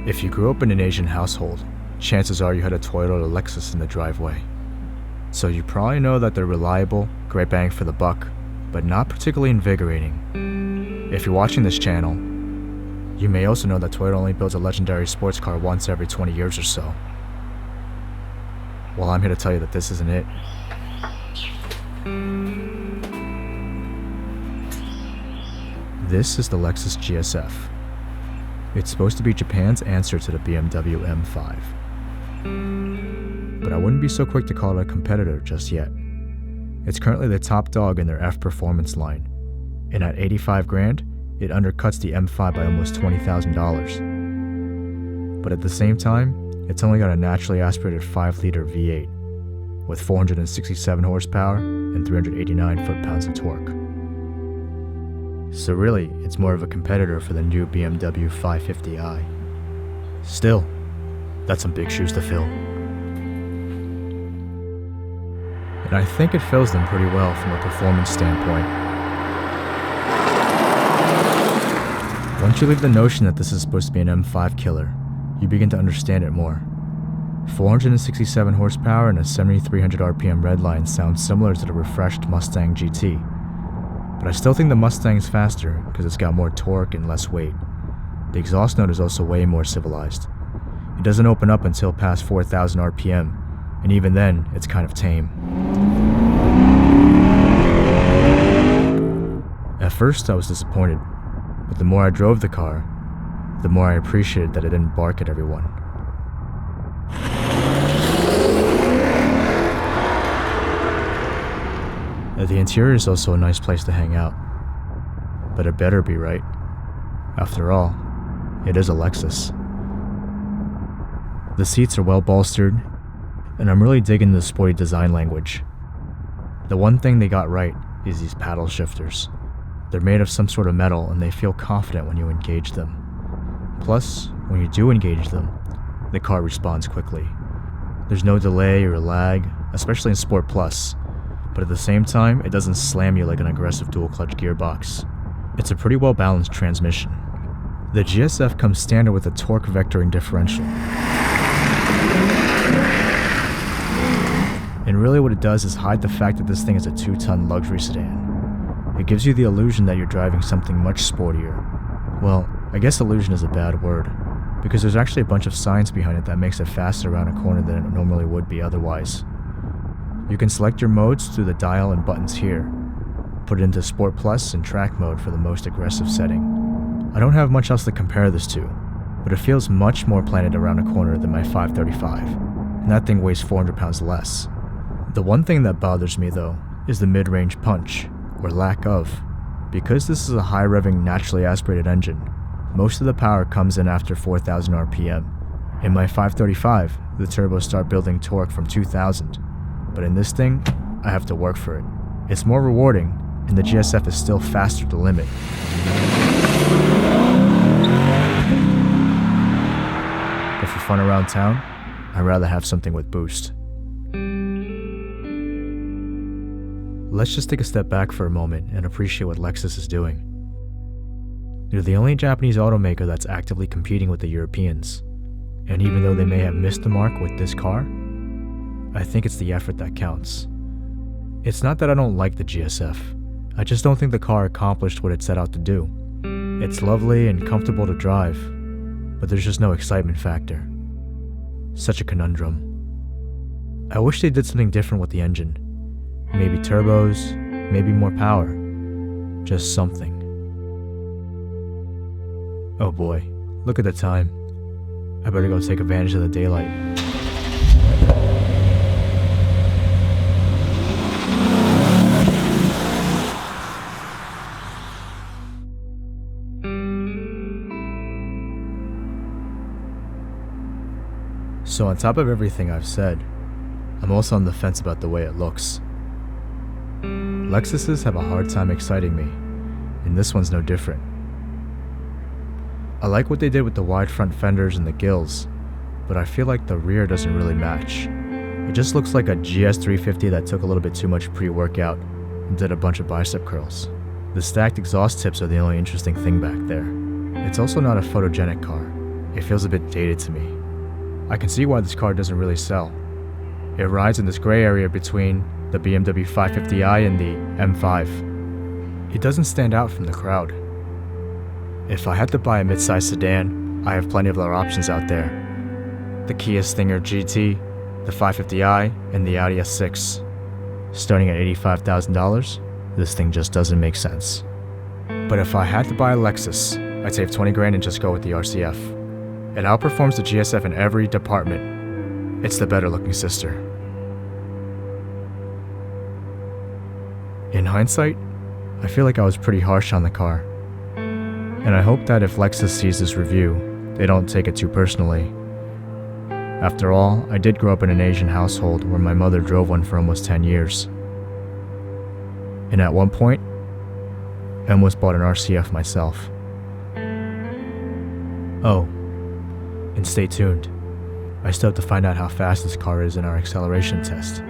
If you grew up in an Asian household, chances are you had a Toyota or Lexus in the driveway. So you probably know that they're reliable, great bang for the buck, but not particularly invigorating. If you're watching this channel, you may also know that Toyota only builds a legendary sports car once every 20 years or so. Well, I'm here to tell you that this isn't it. This is the Lexus GS-F. It's supposed to be Japan's answer to the BMW M5. But I wouldn't be so quick to call it a competitor just yet. It's currently the top dog in their F performance line, and at $85,000, it undercuts the M5 by almost $20,000. But at the same time, it's only got a naturally aspirated 5-liter V8 with 467 horsepower and 389 foot-pounds of torque. So really, it's more of a competitor for the new BMW 550i. Still, that's some big shoes to fill. And I think it fills them pretty well from a performance standpoint. Once you leave the notion that this is supposed to be an M5 killer, you begin to understand it more. 467 horsepower and a 7,300 RPM redline sounds similar to the refreshed Mustang GT. But I still think the Mustang's faster because it's got more torque and less weight. The exhaust note is also way more civilized. It doesn't open up until past 4,000 RPM, and even then, it's kind of tame. At first, I was disappointed, but the more I drove the car, the more I appreciated that it didn't bark at everyone. The interior is also a nice place to hang out, but it better be right. After all, it is a Lexus. The seats are well bolstered, and I'm really digging the sporty design language. The one thing they got right is these paddle shifters. They're made of some sort of metal and they feel confident when you engage them. Plus, when you do engage them, the car responds quickly. There's no delay or lag, especially in Sport Plus. But at the same time, it doesn't slam you like an aggressive dual-clutch gearbox. It's a pretty well-balanced transmission. The GS-F comes standard with a torque vectoring differential. And really what it does is hide the fact that this thing is a 2-ton luxury sedan. It gives you the illusion that you're driving something much sportier. Well, I guess illusion is a bad word, because there's actually a bunch of science behind it that makes it faster around a corner than it normally would be otherwise. You can select your modes through the dial and buttons here. Put it into Sport Plus and track mode for the most aggressive setting. I don't have much else to compare this to, but it feels much more planted around a corner than my 535, and that thing weighs 400 pounds less. The one thing that bothers me though is the mid-range punch, or lack of. Because this is a high-revving naturally aspirated engine, most of the power comes in after 4,000 RPM. In my 535, the turbos start building torque from 2,000. But in this thing, I have to work for it. It's more rewarding, and the GS-F is still faster to limit. But for fun around town, I'd rather have something with boost. Let's just take a step back for a moment and appreciate what Lexus is doing. They're the only Japanese automaker that's actively competing with the Europeans. And even though they may have missed the mark with this car, I think it's the effort that counts. It's not that I don't like the GS-F, I just don't think the car accomplished what it set out to do. It's lovely and comfortable to drive, but there's just no excitement factor. Such a conundrum. I wish they did something different with the engine. Maybe turbos, maybe more power. Just something. Oh boy, look at the time. I better go take advantage of the daylight. So on top of everything I've said, I'm also on the fence about the way it looks. Lexuses have a hard time exciting me, and this one's no different. I like what they did with the wide front fenders and the gills, but I feel like the rear doesn't really match. It just looks like a GS350 that took a little bit too much pre-workout and did a bunch of bicep curls. The stacked exhaust tips are the only interesting thing back there. It's also not a photogenic car, it feels a bit dated to me. I can see why this car doesn't really sell. It rides in this gray area between the BMW 550i and the M5. It doesn't stand out from the crowd. If I had to buy a mid-size sedan, I have plenty of other options out there. The Kia Stinger GT, the 550i, and the Audi S6. Starting at $85,000, this thing just doesn't make sense. But if I had to buy a Lexus, I'd save 20 grand and just go with the RCF. It outperforms the GS-F in every department. It's the better looking sister. In hindsight, I feel like I was pretty harsh on the car. And I hope that if Lexus sees this review, they don't take it too personally. After all, I did grow up in an Asian household where my mother drove one for almost 10 years. And at one point, I almost bought an RCF myself. Oh, and stay tuned. I still have to find out how fast this car is in our acceleration test.